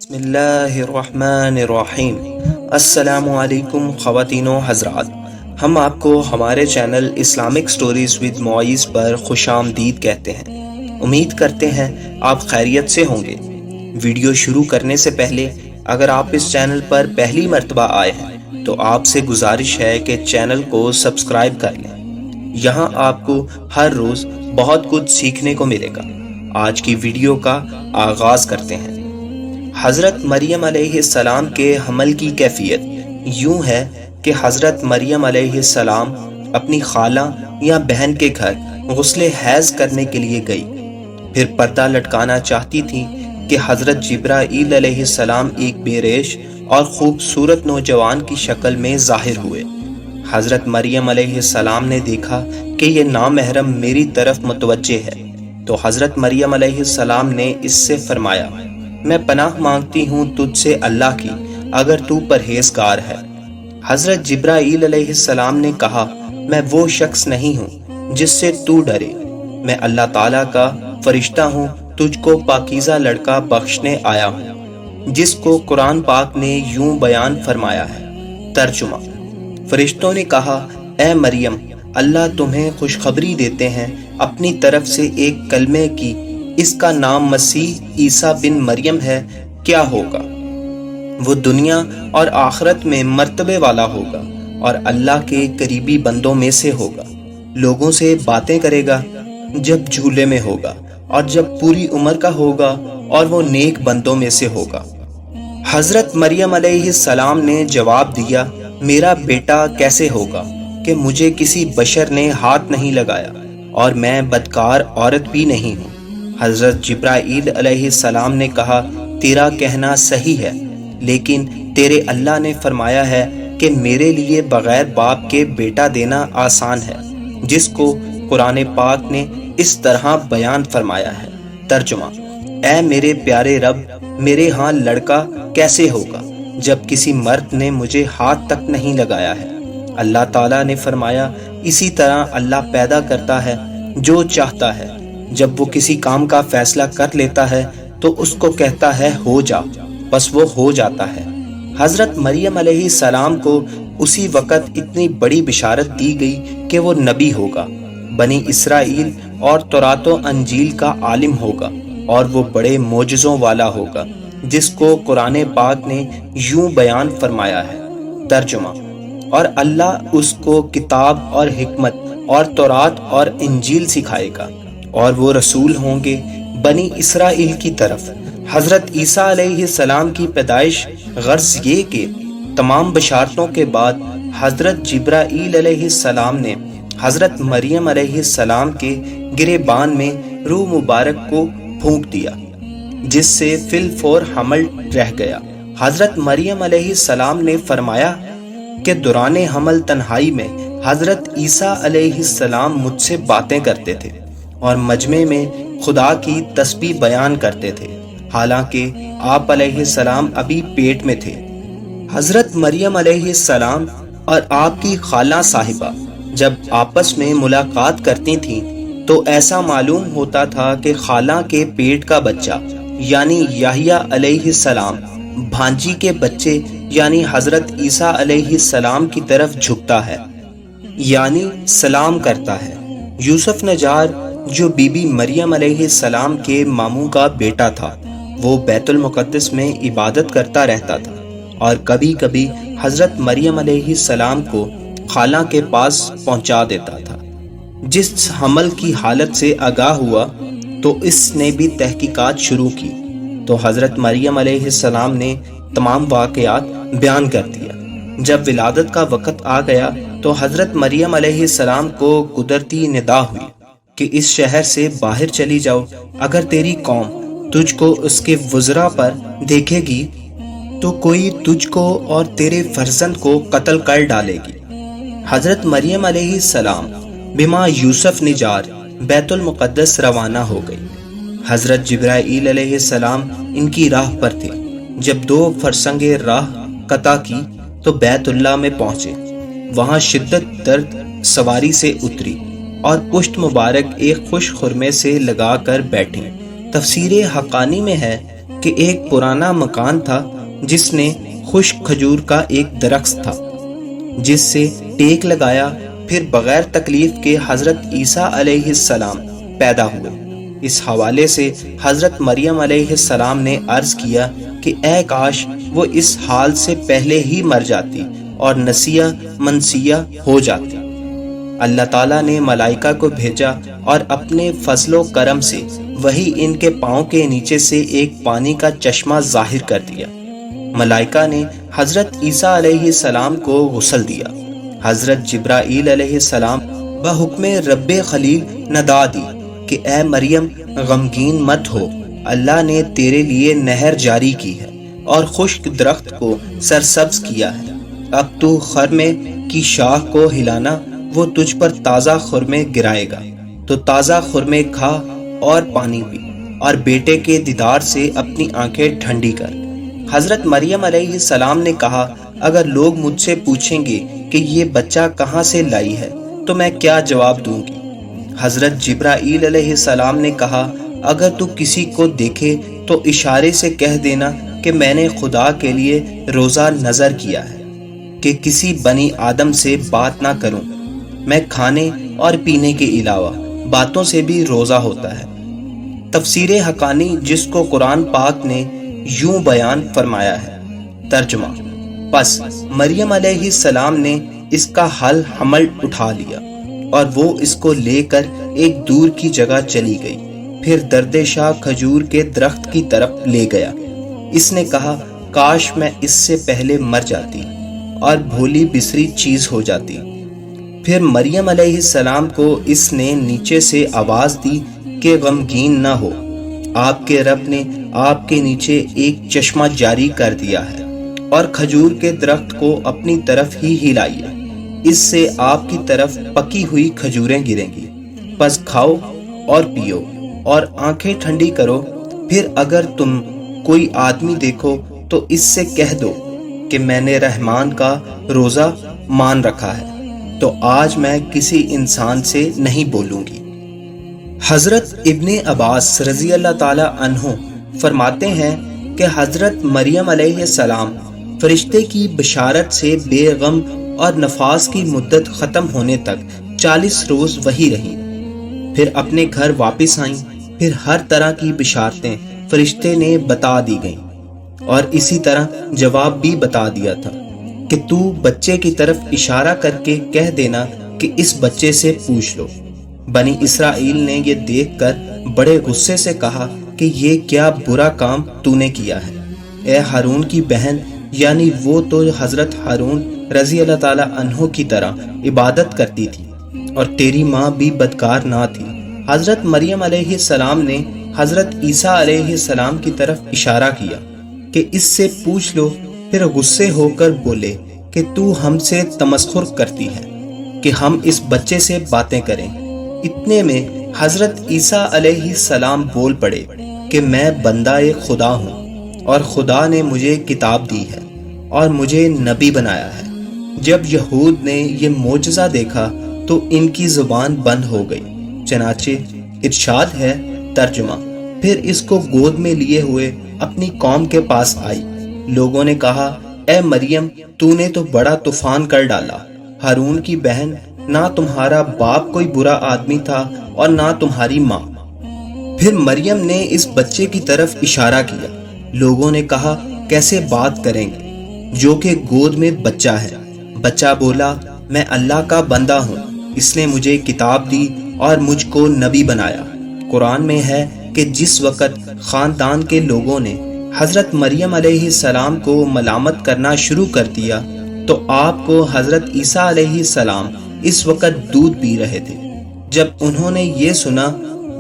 بسم اللہ الرحمن الرحیم۔ السلام علیکم خواتین و حضرات، ہم آپ کو ہمارے channel Islamic stories with Moiz پر خوش آمدید کہتے ہیں۔ امید کرتے ہیں آپ خیریت سے ہوں گے۔ ویڈیو شروع کرنے سے پہلے اگر آپ اس چینل پر پہلی مرتبہ آئے ہیں تو آپ سے گزارش ہے کہ چینل کو سبسکرائب کر لیں۔ یہاں آپ کو ہر روز بہت کچھ سیکھنے کو ملے گا۔ آج کی ویڈیو کا آغاز کرتے ہیں۔ حضرت مریم علیہ السلام کے حمل کی کیفیت یوں ہے کہ حضرت مریم علیہ السلام اپنی خالہ یا بہن کے گھر غسل حیض کرنے کے لیے گئی، پھر پردہ لٹکانا چاہتی تھی کہ حضرت جبرائیل علیہ السلام ایک بے ریش اور خوبصورت نوجوان کی شکل میں ظاہر ہوئے۔ حضرت مریم علیہ السلام نے دیکھا کہ یہ نامحرم میری طرف متوجہ ہے، تو حضرت مریم علیہ السلام نے اس سے فرمایا، میں پناہ مانگتی ہوں تجھ سے اللہ کی، اگر تو پرہیزگار ہے۔ حضرت جبرائیل علیہ السلام نے کہا، میں وہ شخص نہیں ہوں جس سے تو ڈرے، میں اللہ تعالیٰ کا فرشتہ ہوں، تجھ کو پاکیزہ لڑکا بخشنے آیا ہوں، جس کو قرآن پاک نے یوں بیان فرمایا ہے۔ ترجمہ: فرشتوں نے کہا، اے مریم، اللہ تمہیں خوشخبری دیتے ہیں اپنی طرف سے ایک کلمے کی، اس کا نام مسیح عیسیٰ بن مریم ہے۔ کیا ہوگا؟ وہ دنیا اور آخرت میں مرتبے والا ہوگا اور اللہ کے قریبی بندوں میں سے ہوگا۔ لوگوں سے باتیں کرے گا جب جھولے میں ہوگا اور جب پوری عمر کا ہوگا، اور وہ نیک بندوں میں سے ہوگا۔ حضرت مریم علیہ السلام نے جواب دیا، میرا بیٹا کیسے ہوگا کہ مجھے کسی بشر نے ہاتھ نہیں لگایا اور میں بدکار عورت بھی نہیں ہوں۔ حضرت جبرائیل علیہ السلام نے کہا، تیرا کہنا صحیح ہے، لیکن تیرے اللہ نے فرمایا ہے کہ میرے لیے بغیر باپ کے بیٹا دینا آسان ہے، جس کو قرآن پاک نے اس طرح بیان فرمایا ہے۔ ترجمہ: اے میرے پیارے رب، میرے ہاں لڑکا کیسے ہوگا جب کسی مرد نے مجھے ہاتھ تک نہیں لگایا ہے؟ اللہ تعالیٰ نے فرمایا، اسی طرح اللہ پیدا کرتا ہے جو چاہتا ہے، جب وہ کسی کام کا فیصلہ کر لیتا ہے تو اس کو کہتا ہے ہو جا، بس وہ ہو جاتا ہے۔ حضرت مریم علیہ السلام کو اسی وقت اتنی بڑی بشارت دی گئی کہ وہ نبی ہوگا، بنی اسرائیل اور تورات و انجیل کا عالم ہوگا، اور وہ بڑے معجزوں والا ہوگا، جس کو قرآن پاک نے یوں بیان فرمایا ہے۔ ترجمہ: اور اللہ اس کو کتاب اور حکمت اور تورات اور انجیل سکھائے گا، اور وہ رسول ہوں گے بنی اسرائیل کی طرف۔ حضرت عیسیٰ علیہ السلام کی پیدائش غرض یہ کہ تمام بشارتوں کے بعد حضرت جبرائیل علیہ السلام نے حضرت مریم علیہ السلام کے گریبان میں روح مبارک کو پھونک دیا، جس سے فی الفور حمل رہ گیا۔ حضرت مریم علیہ السلام نے فرمایا کہ دوران حمل تنہائی میں حضرت عیسیٰ علیہ السلام مجھ سے باتیں کرتے تھے اور مجمع میں خدا کی تسبیح بیان کرتے تھے، حالانکہ آپ علیہ السلام ابھی پیٹ میں تھے۔ حضرت مریم علیہ السلام اور آپ کی خالہ صاحبہ جب آپس میں ملاقات کرتی تھیں تو ایسا معلوم ہوتا تھا کہ خالہ کے پیٹ کا بچہ یعنی یحییٰ علیہ السلام بھانجی کے بچے یعنی حضرت عیسیٰ علیہ السلام کی طرف جھکتا ہے، یعنی سلام کرتا ہے۔ یوسف نجار جو بی بی مریم علیہ السلام کے ماموں کا بیٹا تھا، وہ بیت المقدس میں عبادت کرتا رہتا تھا اور کبھی کبھی حضرت مریم علیہ السلام کو خالہ کے پاس پہنچا دیتا تھا۔ جس حمل کی حالت سے آگاہ ہوا تو اس نے بھی تحقیقات شروع کی، تو حضرت مریم علیہ السلام نے تمام واقعات بیان کر دیا۔ جب ولادت کا وقت آ گیا تو حضرت مریم علیہ السلام کو قدرتی ندا ہوئی کہ اس شہر سے باہر چلی جاؤ، اگر تیری قوم تجھ کو اس کے وزراء پر دیکھے گی تو کوئی تجھ کو اور تیرے فرزند کو قتل کر ڈالے گی۔ حضرت مریم علیہ السلام بما یوسف نجار بیت المقدس روانہ ہو گئی۔ حضرت جبرائیل علیہ السلام ان کی راہ پر تھے۔ جب 2 فرسنگ راہ قطع کی تو بیت اللہ میں پہنچے، وہاں شدت درد سواری سے اتری اور پشت مبارک ایک خوش خرمے سے لگا کر بیٹھی۔ تفسیر حقانی میں ہے کہ ایک پرانا مکان تھا جس نے خشک کھجور کا ایک درخت تھا جس سے ٹیک لگایا، پھر بغیر تکلیف کے حضرت عیسیٰ علیہ السلام پیدا ہوئے۔ اس حوالے سے حضرت مریم علیہ السلام نے عرض کیا کہ اے کاش وہ اس حال سے پہلے ہی مر جاتی اور نسیہ منسیہ ہو جاتی۔ اللہ تعالیٰ نے ملائکہ کو بھیجا اور اپنے فضل و کرم سے وہی ان کے پاؤں کے نیچے سے ایک پانی کا چشمہ ظاہر کر دیا۔ ملائکہ نے حضرت عیسیٰ علیہ السلام کو غسل دیا۔ حضرت جبرائیل علیہ السلام بحکم رب خلیل ندا دی کہ اے مریم غمگین مت ہو، اللہ نے تیرے لیے نہر جاری کی ہے اور خشک درخت کو سرسبز کیا ہے۔ اب تو خرمے کی شاخ کو ہلانا، وہ تجھ پر تازہ خرمے گرائے گا، تو تازہ خرمے کھا اور پانی پی اور بیٹے کے دیدار سے اپنی آنکھیں ٹھنڈی کر۔ حضرت مریم علیہ السلام نے کہا اگر لوگ مجھ سے پوچھیں گے کہ یہ بچہ کہاں سے لائی ہے تو میں کیا جواب دوں گی؟ حضرت جبرائیل علیہ السلام نے کہا اگر تو کسی کو دیکھے تو اشارے سے کہہ دینا کہ میں نے خدا کے لیے روزہ نظر کیا ہے کہ کسی بنی آدم سے بات نہ کروں، میں کھانے اور پینے کے علاوہ باتوں سے بھی روزہ ہوتا ہے۔ تفسیر حقانی جس کو قرآن پاک نے یوں بیان فرمایا ہے۔ ترجمہ: پس مریم علیہ السلام نے اس کا حمل اٹھا لیا اور وہ اس کو لے کر ایک دور کی جگہ چلی گئی، پھر درد شاہ کھجور کے درخت کی طرف لے گیا۔ اس نے کہا کاش میں اس سے پہلے مر جاتی اور بھولی بسری چیز ہو جاتی۔ پھر مریم علیہ السلام کو اس نے نیچے سے آواز دی کہ غمگین نہ ہو، آپ کے رب نے آپ کے نیچے ایک چشمہ جاری کر دیا ہے اور کھجور کے درخت کو اپنی طرف ہی ہلائیے، اس سے آپ کی طرف پکی ہوئی کھجوریں گریں گی، پس کھاؤ اور پیو اور آنکھیں ٹھنڈی کرو۔ پھر اگر تم کوئی آدمی دیکھو تو اس سے کہہ دو کہ میں نے رحمان کا روزہ مان رکھا ہے، تو آج میں کسی انسان سے نہیں بولوں گی۔ حضرت ابن عباس رضی اللہ تعالی عنہ فرماتے ہیں کہ حضرت مریم علیہ السلام فرشتے کی بشارت سے بے غم اور نفاس کی مدت ختم ہونے تک 40 روز وہی رہی، پھر اپنے گھر واپس آئیں۔ پھر ہر طرح کی بشارتیں فرشتے نے بتا دی گئیں اور اسی طرح جواب بھی بتا دیا تھا کہ تو بچے کی طرف اشارہ کر کے کہہ دینا کہ اس بچے سے پوچھ لو۔ بنی اسرائیل نے یہ دیکھ کر بڑے غصے سے کہا کہ یہ کیا برا کام تو نے کیا ہے، اے ہارون کی بہن، یعنی وہ تو حضرت ہارون رضی اللہ تعالی عنہ کی طرح عبادت کرتی تھی اور تیری ماں بھی بدکار نہ تھی۔ حضرت مریم علیہ السلام نے حضرت عیسیٰ علیہ السلام کی طرف اشارہ کیا کہ اس سے پوچھ لو، پھر غصے ہو کر بولے کہ تو ہم سے تمسخر کرتی ہے کہ ہم اس بچے سے باتیں کریں۔ اتنے میں حضرت عیسیٰ علیہ السلام بول پڑے کہ میں بندہ خدا ہوں اور خدا نے مجھے کتاب دی ہے اور مجھے نبی بنایا ہے۔ جب یہود نے یہ معجزہ دیکھا تو ان کی زبان بند ہو گئی، چنانچہ ارشاد ہے۔ ترجمہ: پھر اس کو گود میں لیے ہوئے اپنی قوم کے پاس آئی۔ لوگوں نے کہا اے مریم تو نے تو بڑا طوفان کر ڈالا، ہارون کی بہن، نہ تمہارا باپ کوئی برا آدمی تھا اور نہ تمہاری ماں۔ پھر مریم نے اس بچے کی طرف اشارہ کیا۔ لوگوں نے کہا کیسے بات کریں گے جو کہ گود میں بچہ ہے؟ بچہ بولا میں اللہ کا بندہ ہوں، اس نے مجھے کتاب دی اور مجھ کو نبی بنایا۔ قرآن میں ہے کہ جس وقت خاندان کے لوگوں نے حضرت مریم علیہ السلام کو ملامت کرنا شروع کر دیا تو آپ کو حضرت عیسیٰ علیہ السلام اس وقت دودھ پی رہے تھے۔ جب انہوں نے یہ سنا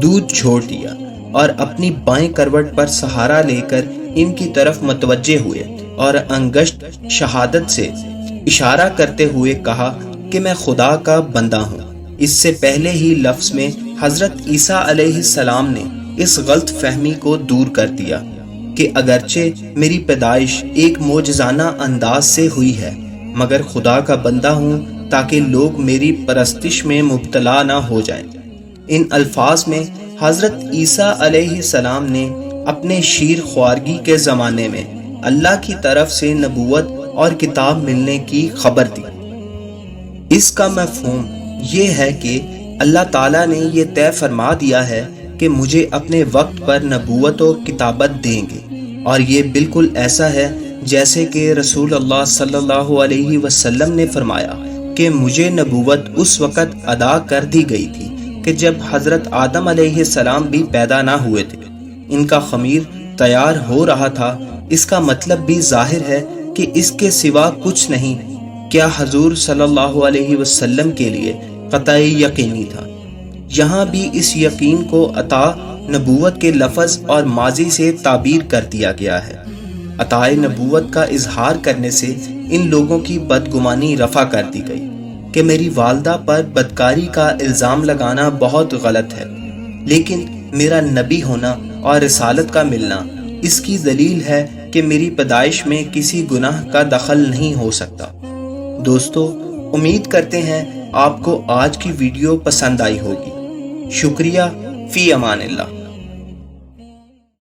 دودھ چھوڑ دیا اور اپنی بائیں کروٹ پر سہارا لے کر ان کی طرف متوجہ ہوئے اور انگشت شہادت سے اشارہ کرتے ہوئے کہا کہ میں خدا کا بندہ ہوں۔ اس سے پہلے ہی لفظ میں حضرت عیسیٰ علیہ السلام نے اس غلط فہمی کو دور کر دیا کہ اگرچہ میری پیدائش ایک معجزانہ انداز سے ہوئی ہے مگر خدا کا بندہ ہوں تاکہ لوگ میری پرستش میں مبتلا نہ ہو جائیں۔ ان الفاظ میں حضرت عیسیٰ علیہ السلام نے اپنے شیر خوارگی کے زمانے میں اللہ کی طرف سے نبوت اور کتاب ملنے کی خبر دی۔ اس کا مفہوم یہ ہے کہ اللہ تعالیٰ نے یہ طے فرما دیا ہے کہ مجھے اپنے وقت پر نبوت و کتابت دیں گے، اور یہ بالکل ایسا ہے جیسے کہ رسول اللہ صلی اللہ علیہ وسلم نے فرمایا کہ مجھے نبوت اس وقت ادا کر دی گئی تھی کہ جب حضرت آدم علیہ السلام بھی پیدا نہ ہوئے تھے، ان کا خمیر تیار ہو رہا تھا۔ اس کا مطلب بھی ظاہر ہے کہ اس کے سوا کچھ نہیں۔ کیا حضور صلی اللہ علیہ وسلم کے لیے قطعی یقینی تھا؟ یہاں بھی اس یقین کو عطا نبوت کے لفظ اور ماضی سے تعبیر کر دیا گیا ہے۔ عطا نبوت کا اظہار کرنے سے ان لوگوں کی بدگمانی رفع کر دی گئی کہ میری والدہ پر بدکاری کا الزام لگانا بہت غلط ہے، لیکن میرا نبی ہونا اور رسالت کا ملنا اس کی دلیل ہے کہ میری پیدائش میں کسی گناہ کا دخل نہیں ہو سکتا۔ دوستو، امید کرتے ہیں آپ کو آج کی ویڈیو پسند آئی ہوگی۔ شکریہ، فی امان اللہ۔